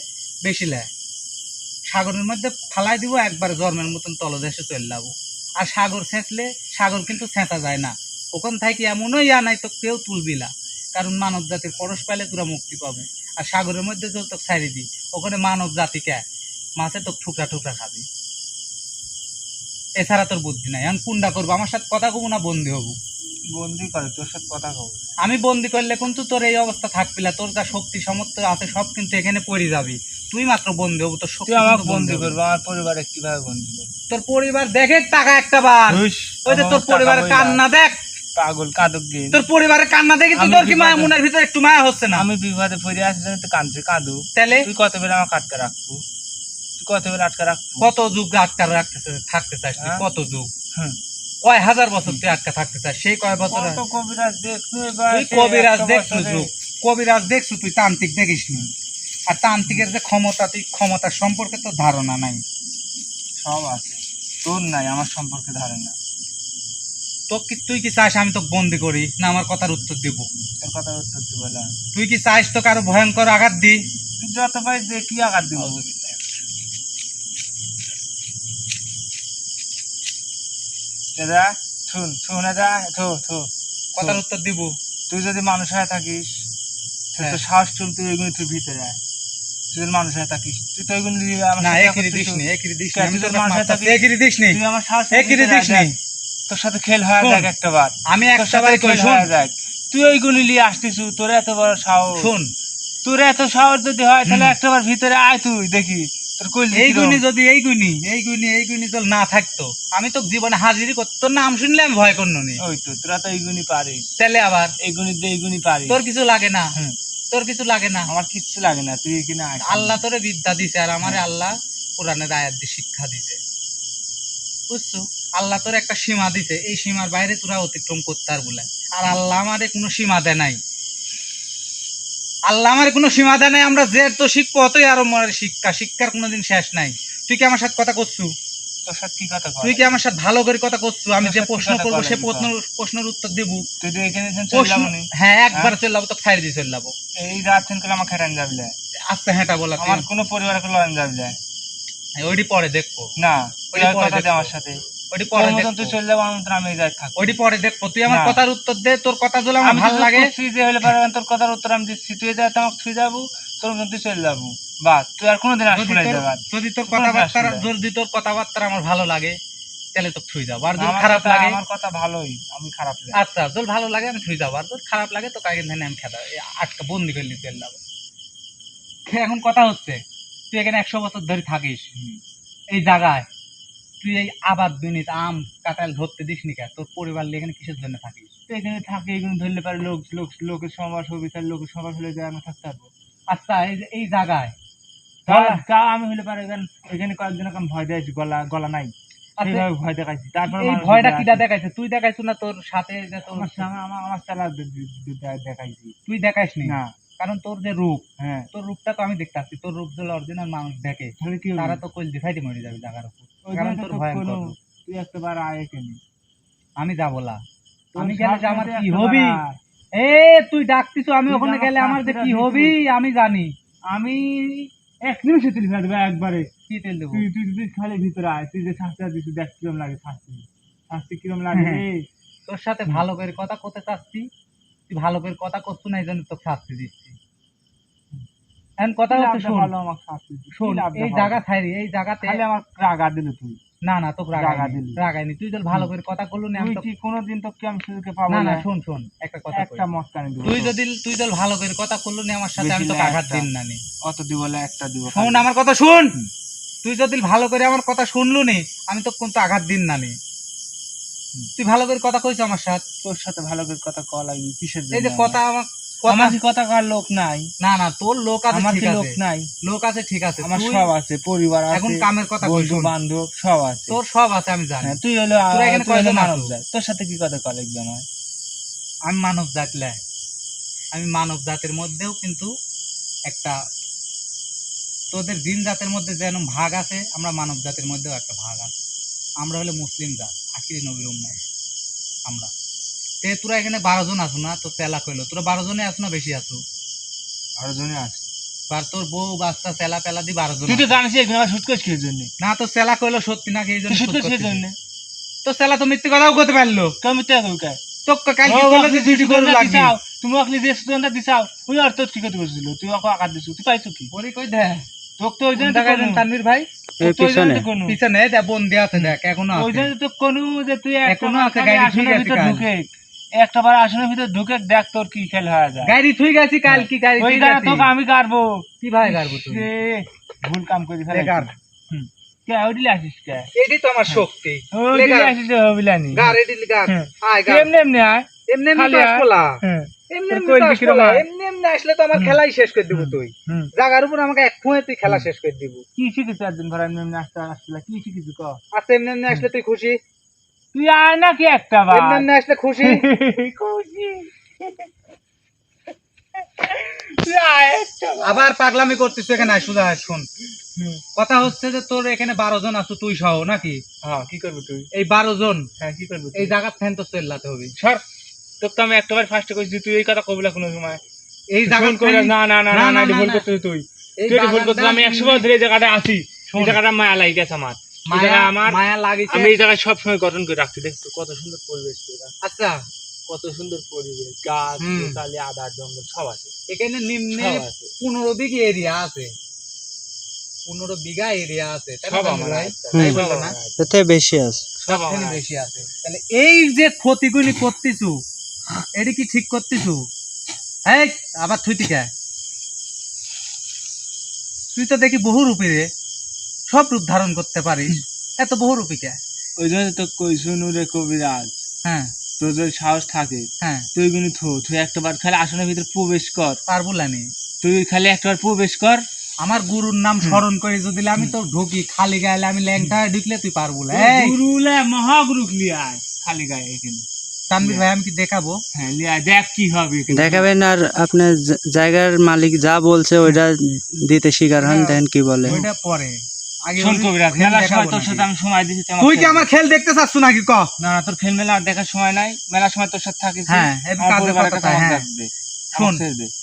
বেশি লেয় সাগরের মধ্যে ফালাই দিব একবার জন্মের মতন তলদেশে চলে যাবো আর সাগর ছেঁচলে সাগর কিন্তু ছেঁচা যায় না ওখান থেকে এমনও ইয়া নাই তো কেউ তুলবি না কারণ মানব জাতির পরশ পাইলে তোরা মুক্তি পাবে আর সাগরের মধ্যে যদি তোকে ছাড়ি দিই ওখানে মানব জাতিকে মাছে তোকে ঠুকরা ঠুকরা খাবি এছাড়া তোর বুদ্ধি নাই এখন কুন্ডা করবো আমার সাথে কথা কবো না বন্দি হবো বন্দি করে তোর সাথে কথা কব আমি বন্দি করলে কিন্তু তোর এই অবস্থা থাকবি না তোর যা শক্তি সামর্থ্য আছে সব কিন্তু এখানে পড়ে যাবি তুই মাত্র বন্দি হবো তোর শক্তি তুই আমাকে কিন্তু বন্দি হবে। করবো আমার পরিবারে কিভাবে বন্দি করবো তোর পরিবার দেখে টাকা একটা বার ধুস, ওই যে তোর আমার পরিবারের টাকা কান্না দেখ পাগল কাঁদক গিয়ে তোর পরিবারের কান্না দেখে আমি তোর কি মায়া বিপদে- মনের ভিতরে একটু মায়া হচ্ছে না আমি বিপদে পড়ে আসি জন্য তুই কাঁদছে কাঁদু তাহলে তুই কত বেলা আমাকে আটকে রাখবো তুই কত বেলা আটকে রাখবো কত যুগ আটকার রাখতেছে থাকতে চাস তুই? হ্যাঁ। কত যুগ হুম। কয় হাজার বছর তুই আটকা থাকতে চাস, সেই কয় বছর কত কবিরাজ দেখছো তুই কবিরাজ দেখছু, কবিরাজ দেখছু, তুই তান্ত্রিক দেখিস নি। আর তান্ত্রিকের যে ক্ষমতা, তুই ক্ষমতার সম্পর্কে তো ধারণা নাই। সব আছে, তোর নাই আমার সম্পর্কে ধারণা। তো কি তুই কি চাস আমি তোকে বন্দি করি, না আমার কথার উত্তর দিব? তোর কথার উত্তর দিব না। তুই কি চাস তোকে আরো ভয়ঙ্কর আঘাত দি? তুই যত পাই যে কি আঘাত দিব। দাদা শুন শুন দাদা, থো থো কথার উত্তর দিব। তুই যদি মানুষ হয়ে থাকিস হ্যাঁ। তো শ্বাস চলতে এগুলি তুই ভিতরে আয়। তুই যদি মানুষ হয়ে থাকিস তুই তো এগুলি না একিরি দিস নি, একিরি দিস নি, আমি তোর মানুষ মাথা একিরি দিস নি, তুই আমার শ্বাস একিরি দিস নি। তোর সাথে খেল হয়ে শোন, যাক একটাবার, আমি তোর সাথে একটাবারই কই, খেল শুন হয়ে যাক। তুই ওইগুলি নিয়ে আসতিস, তোর এত বড় সাহস, শুন, তোর এত সাহস যদি হয় তাহলে একটাবার ভিতরে আয়, তুই দেখি তোর কইলি এই গুণী যদি এই গুণী যদি না থাকতো আমি তো জীবনে হাজিরি করতো। তোর নাম শুনলে আমি ভয় করনো নি। ওই তো তোরা তো এইগুলি পারিস, তাহলে আবার এইগুলি পারিস। তোর কিছু লাগে না, হুম। তোর কিছু লাগে না। আমার কিচ্ছু লাগে না, তুই এখানে আয়। আল্লাহ তোরে বিদ্যা দিছে, আর আমারে আল্লাহ কোরআনের আয়াত দিয়ে শিক্ষা দিছে, বুঝছো? আল্লাহ তোর একটা সীমা দিছে, এই সীমার বাইরে তোরা অতিক্রম করতে আর বলে। আর আল্লাহ আমারে কোনো সীমা দেয় নাই, আল্লাহ আমার কোনো সীমা দেয় নাই। আমরা যে তো শিখবো অতই আরো মনের শিক্ষা, শিক্ষার কোনোদিন শেষ নাই। তুই কি আমার সাথে কথা করছু? তোর সাথে কি কথা কয়? তুই কি আমার সাথে ভালো করে কথা করছু? আমি যে তোর সাথে প্রশ্ন কি কথা করবো কয় সে লাগি প্রশ্নের উত্তর দেব। তুই তো এখানে চলে প্রশ্ন, যাবো নি? হ্যাঁ একবার চলে যাবো, তো ফাইর দিয়ে চলে যাবো। এই রাত থেকে আমার খেটান যাবি না। আস্তে হেঁটা বলা, আমার কোনো পরিবারকে লড়ান যাবি না। ওইটি পরে দেখবো, না ওই তুই আর পরে কথা দে দেখবো। আমার সাথে। ওইটি তোর পরে মতন দেখবো, তুই চলে যাবো, আমার মতন আমি যাই থাকবো। ওইটি পরে দেখবো। তুই আমার না। কথার উত্তর দে, তোর কথা যদি আমার আমি ভালো লাগে। তুই যে হলে পারবেন তোর কথার উত্তর আমি দিচ্ছি, তুই যা আমাকে ছুঁয়ে যাবো, তোর মতন তুই চলে যাবো। বাস তুই আর কোনোদিন আসবো না এই জায়গায়। যদি তোর কোনো কথাবার্তা, আসলে। যদি তোর কথাবার্তা আমার ভালো লাগে তাহলে তো ছুঁই যাবো, আর যদি আমার খারাপ কথা- লাগে, আমার কথা ভালোই, আমি খারাপ লাগে। আচ্ছা তোর ভালো লাগে আমি ছুঁই যাবো, আর তোর খারাপ লাগে তো কাকে ধানে আমি খেতে আটকা বন্দি করে নিতে যাবো। এখন কথা হচ্ছে, তুই এখানে 100 বছর ধরে থাকিস এই জায়গায়, তুই এই আবাদ বিনিত আম কাঁঠাল ধরতে দিস নি কে? তোর পরিবার নিয়ে এখানে কিসের জন্য থাকিস? তো এখানে থাকে, এগুলো ধরলে পারে লোকের সমাজ বিচার, লোকের সমাজ হলে যায় আমি থাকতে পারবো। আচ্ছা এই যে এই জায়গায় তা আমি হলে পারে এখানে কয়েকজনকে আমি ভয় দিয়েছি, গলা নাই, আচ্ছা, সেইভাবে ভয় দেখাইছি। তারপর এই ভয়টা কিটা দেখাইছে? তুই দেখাইছো না তোর সাথে যে তোর আমার চালা দেখাইছি। তুই দেখাইস নি? না। কারণ তোর যে রূপ, হ্যাঁ তোর রূপটা তো আমি দেখতে পাচ্ছি, তোর রূপ যদি অরিজিনাল মানুষ দেখে তাহলে কি তারা হবে? তো কইল দিখাইতে মরে যাবে জায়গার উপর। ওই কারণ জন্য তোর তো ভয়ঙ্কর কোনো- রূপ। তুই একবার আয় এখানে। আমি যাবো না, তোর আমি গেলে যে আমার সাথে কি একবার হবি? আয়। এ তুই ডাকতিস, আমি তুই ওখানে আমার গেলে আমার যে সাথে কি দিবি। হবি আমি জানি। আমি 1 নিমিষে তুই ফেলবে একবারে। কি তেল দেবো? তুই তুই তুই খালি ভিতরে আয়, তুই যে শাস্তি দিচ্ছিস দেখ কিরম লাগে, শাস্তি কিরম লাগে রে। তোর সাথে ভালো করে কথা করতে চাচ্ছি, তুই ভালো করে কথা করছো না, এই জন্য তোকে শাস্তি দিচ্ছি। এখন কথা কি হচ্ছে, লাভটা শোন ভালো আমাকে শাস্তি দিছিস? কি শোন, লাভটা এই ভালো? জায়গা ছাইরি, এই জায়গাতে খালি আমার রাগা দিলি তুই। না না তোকে রাগা রাগাইনি, দিলি। রাগাইনি। তুই যদি ভালো করে কথা করলু না, আমি তুই তো কি কোনোদিন তো কি আমি সুযোগে পাবো না না না? শোন শোন একটা কথা কই। একটা মস্কানি দিব। তুই যদি ভালো করে কথা করলু না আমার সাথে, আমি বেশি তোকে না, আঘাত একটা। দিন না নি। অত দিব না, একটা দিব। শোন আমার কথা শুন, তুই যদি ভালো করে আমার কথা শুনলু নি, আমি তো কিন্তু আঘাত দিন না নি। তুই ভালো করে কথা কইছ আমার সাথে, তোর সাথে ভালো করে কথা কওয়া লাগবে কিসের জন্য? এই যে কথা আমার আমার কি কথা কওয়ার লোক নাই? না না তোর লোক আছে, আমার ঠিক কি আছে লোক নাই? লোক আছে, ঠিক আছে। আমার তুই সব আছে, পরিবার আছে, এখন কামের কথা কই, বন্ধু শোন। বান্ধব সব আছে। তোর সব আছে আমি জানি। হ্যাঁ, তুই হলো তোরা এখানে তুই হলো কয়জন মানব আছো? জাত। তোর সাথে কি কথা কওয়া লাগবে আমার? আমি মানব জাতলে, আমি মানব জাতির মধ্যেও কিন্তু একটা, তোদের জিন জাতের মধ্যে যেন ভাগ আছে, আমরা মানব জাতির মধ্যেও একটা ভাগ আছে। আমরা হলো মুসলিম জাত, আখিরি নবীর উম্মত আমরা। তে তোরা এখানে 12 জন আছো না? তো চেলা কইলো তোরা 12 জনে আছো না বেশি আছো? 12 জনে আছে। আর তোর বউ বাচ্চা চেলা পেলা দি 12 জন তুই তো আছো। জানিস এখানে আমার সুটকেস কিসের জন্য? না তো চেলা কইলো সত্যি নাকি এই জন্য তুই শুট সুটকেস কিসের করতেছিস? জন্য? তো চেলা তো মিথ্যে কথাও করতে পারলো। কেমন তে কই কা? তো কাল কি করলো যে ডিউটি করে লাগি? তুমি ওখানে যে স্টুডেন্টটা দিছাও, ওই অর্থ কি করতে বলছিল? তুই ওকে আঘাত দিছিস, তুই পাইছো কি? পরি কই দে তোকে তো ওই জন্য দেখাই দেন তানভীর ভাই, এই পিছনে পিছনে দে বন্দি আছে দেখ, এখনো ওই আছে। জন্য তো কোন যে তুই এখনো আছে, গাড়ি ঠিক আছে কাল। ঢুকে একটা বার আসনের ভিতর ঢুকে দেখ তোর কি খেল হয়ে যায়। গাড়ি থুই গেছি কাল, কি গাড়ি ওই থুই গাড়ি গেছি? তোকে আমি গাড়বো। কি ভাই গাড়বো তুই? এ, ভুল কাম করে ফেলে। গাড়। কে ওইদিলে আসিস কে? এডি তো আমার শক্তি। ওইদিলে আসিস হবিলানি। গাড় এডি গাড়। হ্যাঁ। আয় গাড়। এমনি এমনি আয়। এমনি এমনি খালি তো আয়। আসবলা। হ্যাঁ। এমনি তোর এমনি কইল তো কি কিরম আসবলা। আয়? এমনি এমনি আসলে তো আমার খেলাই শেষ করে দিব তুই। হুম। জায়গার উপর আমাকে এক ফুঁয়ে তুই খেলা শেষ করে দিব। কি শিখিস একদিন ভরা এমনি এমনি আসতে আসলে কি শিখিস ক? আচ্ছা এমনি এমনি আসলে তুই খুশি? তুই আয় নাকি একটা বার এমনি আসলে খুশি খুশি তুই আয় একটা বার। আবার পাগলামি করতেছ এখানে আয়, সোজা আয়, শোন। কথা হচ্ছে যে তোর এখানে 12 জন আছো তুই সহ নাকি? হ্যাঁ কি করবি তুই? এই 12 জন হ্যাঁ কি করবি তুই? এই জায়গা ফ্যান তো চেল্লাতে হবে। সর, তোকে তো আমি একটাবার ফার্স্টে কইছি, তুই এই কথা কবি না কোনো সময়। এই জায়গা ফোন করে না না না না না এটা ভুল করছিস তুই। এই তুই এটা ভুল করছিস। বাগানটা আমি 100 বার ধরে এই জায়গাটা আছি। এই জায়গাটা মায়া লাগি গেছে আমার। এই জায়গা আমার মায়া লাগিছে। আমি এই জায়গায় সব সময় গঠন করে রাখছি। দেখ তো কত সুন্দর পরিবেশ তোরা। আচ্ছা, কত সুন্দর পরিবেশ, গাছ হুম। গাছালি আদার জঙ্গল সব আছে। এখানে নিম্নে সব আছে। 15 বিঘা এরিয়া আছে, 15 বিঘা এরিয়া আছে, তাই না সব তানভীর আমার ভাই? আছে। তাই সব বললো আমার না? আছে। এতে বেশি আছে। সব আমার এখানে আছে। বেশি আছে। তাহলে এই যে ক্ষতিগুলি করতেছু এটি কি ঠিক করতেছু? এই আবার তুই টিকা, তুই তো দেখি বহুরূপী রে, সব রূপ ধারণ করতে পারিস, এত বহুরূপী কে? ওই জন্য তো কইছো নুরে কবিরাজ, হ্যাঁ তোর যদি সাহস থাকে হ্যাঁ, তুই গুনি তুই একটাবার খালি আসনের ভিতরে প্রবেশ কর। পারবো লানি। তুই খালি একটাবার প্রবেশ কর। আমার গুরুর নাম স্মরণ করে যদি আমি তো ঢুকি খালি গায়ে, আমি ল্যাংটা হয়ে ঢুকলে তুই পারবো না। এই গুরুলে মহাগুরু লিয়ায় খালি গায়ে এখানে। তানভীর ভাই আমি কি দেখাবো? হ্যাঁ লিয়ায় দেখ কি হবে এখানে। দেখাবেন আর আপনার জায়গার মালিক যা বলছে ওইটা দিতে শিকার হন, দেখেন কি বলে। ওইটা পরে, আগে শোন ওই কবিরাজ, খেল মেলার দেখাবো সময় তোর নাকি? সাথে আমি সময় দিছি। তুই কি আমার খেল দেখতে চাচ্ছ নাকি ক? না না, তোর খেল মেলা আর দেখার সময় নাই। মেলার সময় তোর সাথে থাকিস। হ্যাঁ, এই কাজের কথা, হ্যাঁ। শোন,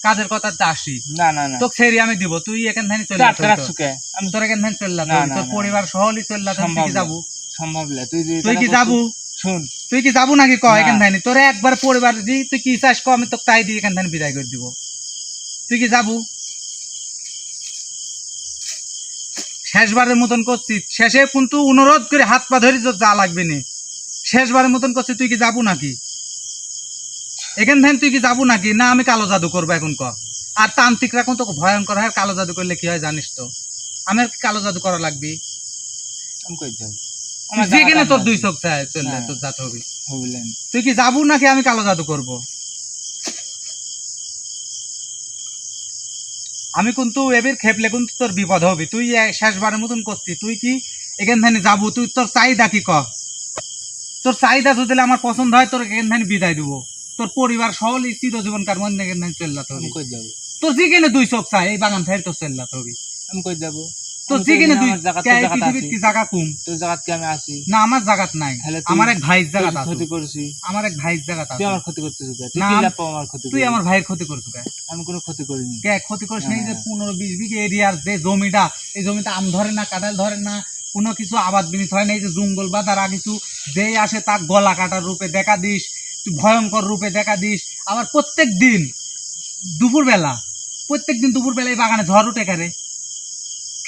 কাজের কথাতে আসি। না না না, তোকে ছেড়ে আমি দিব, তুই এখান থেকে চলে তুই যা। আটকে রাখছো কে? আমি তোর এখান থেকে চলে যা, না, না, তোর না। পরিবার সহলি চলে যা, তুই সম্ভব কি না। যাবো? সম্ভব না। তুই তুই কি যাবো? শুন, তুই কি যাবো নাকি ক? না। এখান থেকে তোর একবার পরিবার দি, তুই কি চাস ক, আমি তোকে তাই দিয়ে এখান থেকে বিদায় করে দিব। তুই কি যাবো? শেষবারের মতন করছিস, শেষে কিন্তু অনুরোধ করে হাত পা ধরি যা লাগবে না। শেষবারের মতন করছিস, তুই কি যাবো নাকি এখান থেকে? তুই কি যাবো নাকি? না আমি কালো জাদু করবো এখন ক? আর তান্ত্রিকরা কিন্তু ভয়ঙ্কর হয়, কালো জাদু করলে কি হয় জানিস তো? আমার কি কালো জাদু করা লাগবে? আমি কই যাব? যেখানে তোর দুই চোখ চায় চললে তোর যাতে হবে। হইলেন তুই কি যাবো নাকি আমি কালো জাদু করব? আমি কিন্তু এবার খেপলে কিন্তু তোর বিপদ হবে। তুই শেষবারের মতন করছিস, তুই কি এখান থেকে যাবো? তুই তোর চাহিদা কি ক? তোর চাহিদা যদি আমার পছন্দ হয় তোর এখান থেকে বিদায় দিব। তোর পরিবার সহ চিরজীবনকার মধ্যে এখান থেকে চলে যেতে হবে। আমি কই যাব? তোর যেখানে দুই চোখ চায় এই বাগান ছেড়ে তোর চলে যেতে হবে। আমি কই যাব? তোর যেখানে দুই পৃথিবীর কি জায়গা কম? তোর জায়গাত কি আমি আছি? না আমার জায়গাত নাই, তাহলে তুই- আমার এক ভাইয়ের জায়গা তুই আছে। ক্ষতি করছি। আমার এক ভাইয়ের জায়গা তুই আছে। আমার ক্ষতি করতেছিস কে? তুই না, কি লাভ পাও আমার ক্ষতি তুই করে? আমার ভাইয়ের ক্ষতি করছো কে? আমি কোনো ক্ষতি করিনি। কে ক্ষতি করিস না? এই যে হ্যাঁ। 15-20 বিঘে এরিয়ার যে জমিটা, এই জমিটা আম ধরে না, কাঁঠাল ধরে না, কোনো কিছু আবাদ বিনিত হয় না। এই যে জঙ্গল বাঁধারা কিছু যেই আসে তার গলা কাটার রূপে দেখা দিস, তুই ভয়ঙ্কর রূপে দেখা দিস। আবার প্রত্যেক দিন দুপুরবেলা এই বাগানে ঝড় উঠে কারে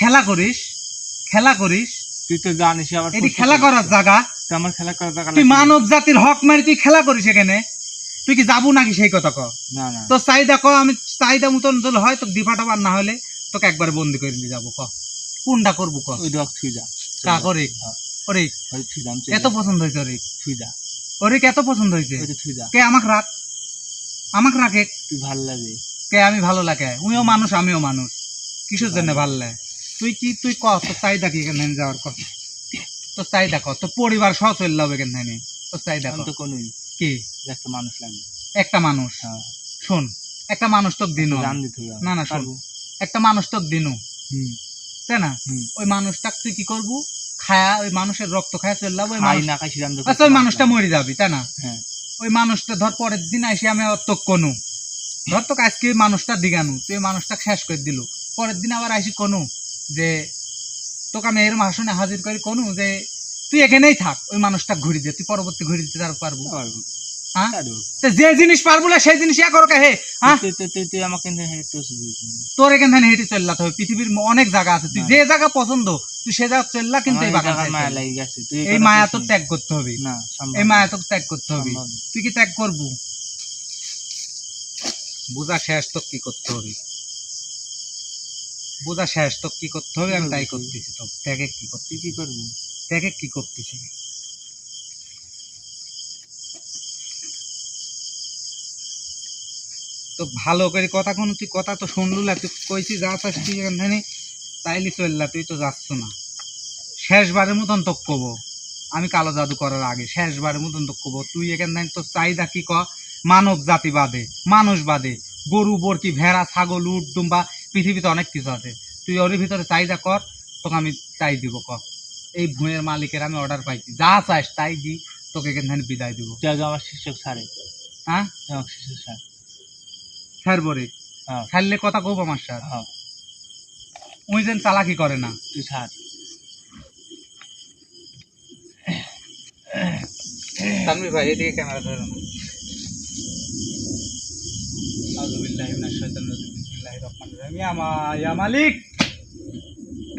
খেলা করিস, খেলা করিস। তুই তো জানিস আবার এটি খেলা করার জায়গা। তুই আমার খেলা করার জায়গা তুই লাগবে। মানব জাতির হক মারি তুই খেলা করিস এখানে। তুই কি যাবো নাকি সেই কথা ক? না না, তোর চাহিদা ক, আমি চাহিদা মতন যদি হয় তোকে দিফাটাবার, না হলে তোকে একবার বন্দি করে নিয়ে যাবো। ক কোনটা করবো ক? ওই ডক তুই যা। কা করে হ্যাঁ, ওরে ওই তুই যা, আমি চলে এত যাবো। পছন্দ হয়েছে ওরে, তুই যা, ওরে কে এত পছন্দ হয়েছে? ওই যে তুই যা। কে আমাকে রাখ, আমাকে রাখে তুই ভাল লাগে। কে? আমি ভালো লাগে, উইও মানুষ আমিও মানুষ, কিসের জন্য ভালো লাগে? তুই কি তুই ক তোর চাহিদা কি এখান থেকে যাওয়ার? ক তোর চাহিদা ক, তোর পরিবার সহ চলে যাবে এখান থেকে। তোর চাহিদা আমি ক তো কোনোই কি? যে একটা মানুষ লাগবে। একটা মানুষ, হ্যাঁ, শোন, একটা মানুষ তোকে দিনু, জান দিতে হবে। না না শোন, পারবো। একটা মানুষ তোকে দিনু, হুম, তাই না? হুম। ওই মানুষটাকে তুই কি করবো? খায়া, ওই মানুষের রক্ত খায়া চলে যাবো। ওই খাই মানুষ, না খাই সেটা আমি তো আচ্ছা ওই মানুষটা মরে যাবি, তাই না? হ্যাঁ, ওই মানুষটা ধর পরের দিন এসে আমি তোক কোনো ধর তোকে আজকে ওই মানুষটা দিগানু, তুই ওই মানুষটাকে শেষ করে দিল, পরের দিন আবার আসি কোনো যে তোকে আমি এরম আসনে হাজির করি কোনো যে তুই এখানেই থাক, ওই মানুষটা ঘুরি দে, তুই পরবর্তী ঘুরি দিতে তার পারবো? পারবো। হ্যাঁ, পারবো। তো যে জিনিস পারবো না সেই জিনিস ইয়া করো কে? হে হ্যাঁ, তুই আমাকে হেঁটে তোর এখান থেকে হেঁটে চললাতে হবে। পৃথিবীর অনেক জায়গা আছে, তুই যে জায়গা পছন্দ তুই সে জায়গা চললা, কিন্তু এই বাগান ছেড়ে মায়া চললা। লাগে গেছে। তুই এই মায়া তো ত্যাগ করতে হবে, না সম্ভব এই মায়া তো ত্যাগ করতে হবে। সম্ভব না। তুই কি ত্যাগ করবো? বোঝা শেষ তো কি করতে হবে, বোঝা শেষ তো কি করতে হবে, আমি তাই করতেছি। তো ত্যাগে কি করতে, তুই কি করবি? ত্যাগে কি করতেছি? তো ভালো করে কথা কোন, তুই কথা তো শুনলু, তুই কইছি যা চাস তুই এখানে তাইলে চললা, তুই তো যাচ্ছ না। শেষবারের মতন তোক কব, আমি কালো জাদু করার আগে শেষবারের মতন তো কব, তুই এখান থেকে তোর চাহিদা কি ক? মানব জাতি বাদে, মানুষ বাদে, গরু বরকি ভেড়া ছাগল উট দুম্বা, পৃথিবীতে অনেক কিছু আছে, তুই ওর ভিতরে চাহিদা কর, তোকে আমি তাই দিব ক। এই ভূঁয়ের মালিকের আমি অর্ডার পাইছি, যা চাইস তাই দি, তোকে এখান থেকে বিদায় দিব। তুই আগে আমার শিক্ষক ছাড়ে, হ্যাঁ আমার শিক্ষক ছাড়। ছাড়বো রে, হ্যাঁ ছাড়লে কথা কব আমার সাথে, হ্যাঁ ওই যেন চালাকি করে না। তুই ছাড়। তানভীর ভাই এদিকে ক্যামেরা ধরে না। আউযুবিল্লাহি মিনাশ শাইতানির রাজিম, বিসমিল্লাহির রহমানির রহিম। ইয়া মা ইয়া মালিক,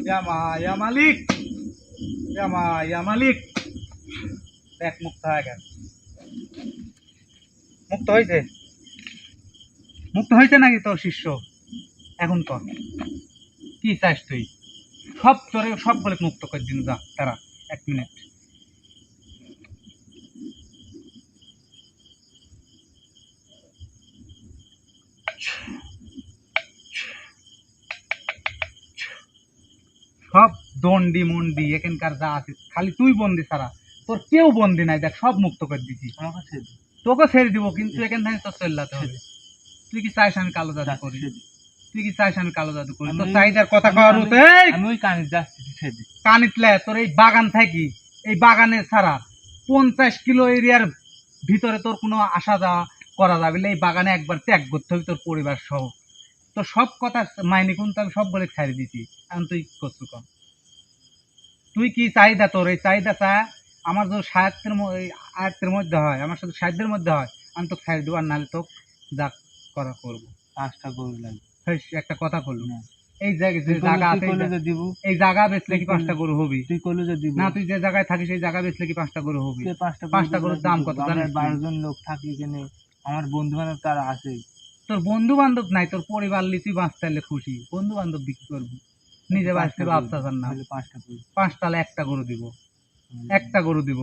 ইয়া মা ইয়া মালিক, ইয়া মা ইয়া মালিক। দেখ মুক্ত হয়ে গেল, মুক্ত হয়েছে, মুক্ত হয়েছে নাকি তোর শিষ্য? এখন কর কি চাস তুই? সব তোরে সব বলে মুক্ত করে দিন, যা তারা 1 মিনিট। সব দন্ডি মন্ডি এখানকার যা আছে, খালি তুই বন্দি ছাড়া তোর কেউ বন্দি নাই, দেখ সব মুক্ত করে দিচ্ছি। আমাকে ছেড়ে দে। তোকে ছেড়ে দিব, কিন্তু এখান থেকে তোর চল্লাতে হবে। তুই কি চাইস আমি কালো জাদু করি? ছেড়ে দে। তুই কি চাইস আমি কালো জাদু করি? তোর আমি- চাহিদার কথা আমি- কওয়ার হতে আমি ওই কানে যাচ্ছি, তুই ছেড়ে দে। কানিতলে তোর এই বাগান থাকি, এই বাগানে ছাড়া 50 কিলো এরিয়ার ভিতরে তোর কোনো আসা যাওয়া করা যাবে না। এই বাগানে একবার ত্যাগ করতে হবে তোর পরিবার সহ। তো সব কথা মাইনে কিন্তু আমি সব বলে ছাড়ি দিছি। এখন তুই কি করছো কর? তুই কি চাহিদা, তোর এই চাহিদা চা আমার যদি সাহিত্যের আয়ত্তের মধ্যে হয়, আমার সাথে সাহিত্যের মধ্যে হয়, আমি তো ছাড়ি দেবো, আর নাহলে তো যা করা করবো। 5টা গরু লাগবে। হেস, একটা কথা করলো না। এই জায়গায় যে তুই জায়গা আছে, করলে যে দিব, এই জায়গা বেচলে কি 5টা গরু হবি? তুই করলে যে দিব। না, তুই যে জায়গায় থাকিস সেই জায়গা বেচলে কি 5টা গরু হবি? তুই 5টা 5টা গরুর দাম কত আমরা জানিস তুই? 12 জন লোক থাকি এখানে, আমার বন্ধু বান্ধব তারা আছে। তোর বন্ধু বান্ধব নাই, তোর পরিবার লি তুই বাঁচতে খুশি, বন্ধু বান্ধব বিক্রি করবি, নিজে বাঁচতে বাঁচতাম না। 5টা গরু। 5টালে একটা গরু দিব, একটা গরু দিব।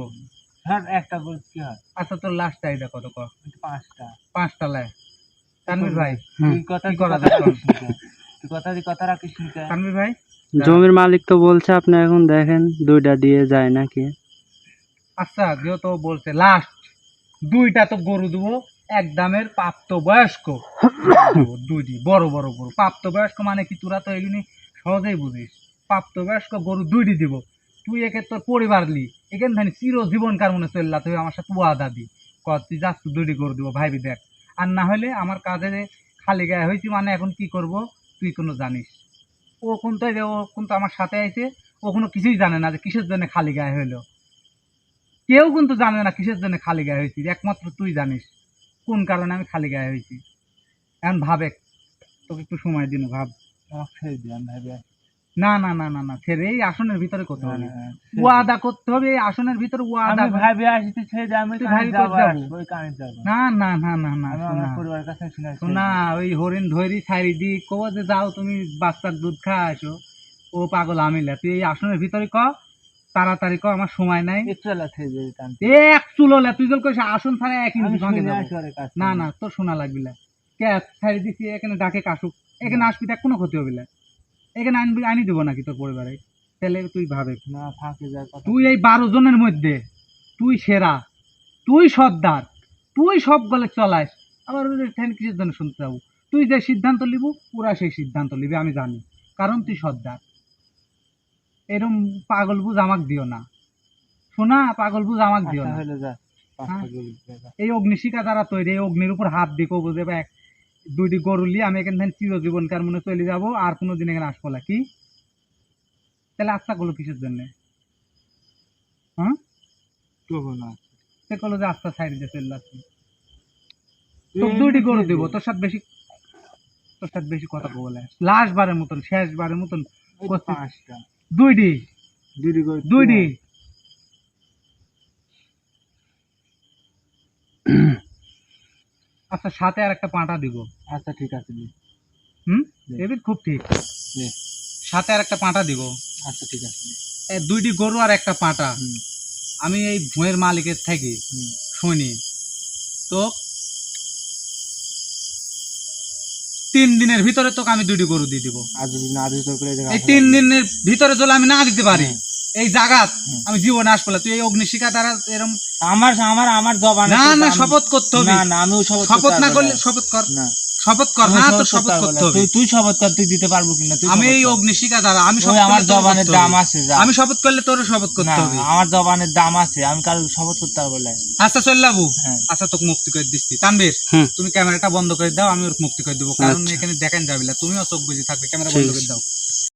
হ্যাঁ, একটা গরু কি হয়? আচ্ছা তোর লাস্ট চাহিদা কত কর? 5টা। 5টালে তানভীর ভাই, তুই কথা কি করা কথা যায়? রাখিস না। তুই কথা রাখিস না। তানভীর ভাই জমির মালিক তো বলছে আপনি এখন দেখেন 2টা দিয়ে যায় নাকি? আচ্ছা যেহেতু বলছে লাস্ট 2টা তো গরু দেবো, এক দামের প্রাপ্ত বয়স্ক দেবো, 2টি বড় বড় গরু। প্রাপ্ত বয়স্ক মানে কি, তোরা তো এগুলি সহজেই বুঝিস। প্রাপ্ত বয়স্ক গরু 2টি দিব। তুই একে তোর পরিবার লি এখান থেকে চিরজীবন কার মনে চললা, তুই আমার সাথে ওয়াদা দি কর, তুই যাচ্ছ 2টি গরু দিব, ভাইবি দেখ। আর না হলে আমার কাজে খালি গায়ে হয়েছি, মানে এখন কি করব তুই কোনো জানিস? ও কিন্তু আমার সাথে আইছে, ও কোনো কিছুই জানে না যে কিসের জন্য খালি গায়ে হইলো। কেউ কিন্তু জানে না কিসের জন্য খালি গায়ে হয়েছি, একমাত্র তুই জানিস কোন কারণে আমি খালি গায়ে হয়েছি। এখন ভাবে, তোকে একটু সময় দিন, ভাব। আমাকে ছেড়ে দে, আমি ভাবি আসি। না না না না না, ছেড়ে এই আসনের ভিতরে করতে হবে, ছেড়ে দে। ওয়াদা করতে হবে, এই আসনের ভিতরে ওয়াদা। আমি ভাবি আসি, তুই ছেড়ে দে, আমি তুই কানে ভাবি যাবো, কই যাবো? আসবো, ওই কানে যাবো। না না না না না, আমি শোনা আমার পরিবারের কাছে শুনে আসি। শোনা, ওই হরিণ ধরি ছাড়ি দি কব যে যাও তুমি বাচ্চার দুধ খাওয়া আসো, ও পাগল আমিলা। তুই এই আসনের ভিতরে ক, তাড়াতাড়ি ক, আমার সময় নাই। চলে ছেড়ে দে কানে। এক চুলো লে, তুই যদি কইস আসন ছাড়া এক ইঞ্চি আমি ভাঙে শুনে যাবো। আসি ওর কাছ না থেকে। না, তোর শোনা লাগবি না। কে ছাড়ি দিছি, এখানে ডাকে কাশুক, এখানে আসবি, দেখ কোনো ক্ষতি হবে না। এখানে আনি দিব নাকি তোর পরিবারে? তাহলে তুই ভাবে, না, ফাঁকে যায় কথা। তুই এই 12 জনের মধ্যে তুই সেরা, তুই সর্দার, তুই সব গলে চলাইস, আবার ওদের ঠ্যান কিসের জন্য শুনতে যাবো? তুই যে সিদ্ধান্ত লিবু ওরা সেই সিদ্ধান্ত লিবি, আমি জানি, কারণ তুই সর্দার। এরম পাগল বুঝ আমাক দিও না, শোনা, পাগল বুঝ আমাক দিও আচ্ছা না। হলে যা, 5টা হ্যাঁ। গরু দে যা। এই অগ্নিশিখা দ্বারা তৈরি, এই অগ্নির উপর হাত দিকো বুঝে বা 2টি গরু নিয়ে আমি এখান থেকে চিরজীবনকার মনে চলে যাবো, আর কোনোদিন এখানে আসবো না। কি তাহলে আচ্ছা গুলো কিসের জন্য? হ্যাঁ, তবু না। সে কলো যে আস্তা সাইড দিয়ে চলে যাচ্ছি, তোর 2টি গরু দিব, তোর সাথে বেশি কথা বলে লাস্ট বারের মতন, শেষবারের মতন ওই তো করছিস। 5টা। 2টি 2টি গরু। 2টি আচ্ছা, সাথে আর একটা পাঁটা দিব। আচ্ছা ঠিক আছে নে। হুম, নে। এবার খুব ঠিক, নে। সাথে আর একটা পাঁটা দিব। আচ্ছা ঠিক আছে নে। 2টি গরু আর একটা পাঁটা হুম, আমি এই ভুঁয়ের মালিকের থেকে হুম। শুনি। তো 3 দিনের ভিতরে তোকে আমি 2টি গরু দিয়ে দিব। আর যদি না দিতে করে এই 3 দিনের ভিতরে যদি আমি না দিতে পারি, এই জাগাত আমি জীবনে আসবো না। তুই এই অগ্নিশিখা দ্বারা এরকম আমার জবানে না তো না আমি- শপথ করতে হবে। না আমিও শপথ শপথ করতে না পারবো করলে শপথ কর, না শপথ কর। আমি হ্যাঁ শপথ তোর শপথ করতে করতে পারবো হবে। না। তুই শপথ কর, তুই দিতে পারবো কিনা তুই আমি শপথ এই কর। অগ্নিশিখা দ্বারা আমি ওই শপথ আমার করলে তোর জবানের করতে দাম হবে। আছে যা। আমি শপথ করলে তোর শপথ না করতে হবে। আমার জবানের দাম আছে, আমি কারো শপথ করতে পারবো না। আচ্ছা চল্লাবু, হ্যাঁ। আচ্ছা তোকে মুক্তি করে দিচ্ছি। তানবীর হুম। তুমি ক্যামেরাটা বন্ধ করে দাও, আমি ওর মুক্তি করে দেবো, কারণ আচ্ছা। এখানে দেখান যাবে না, তুমিও চোখ বুঝে থাকবে, ক্যামেরা ঠিক বন্ধ আছে। করে দাও।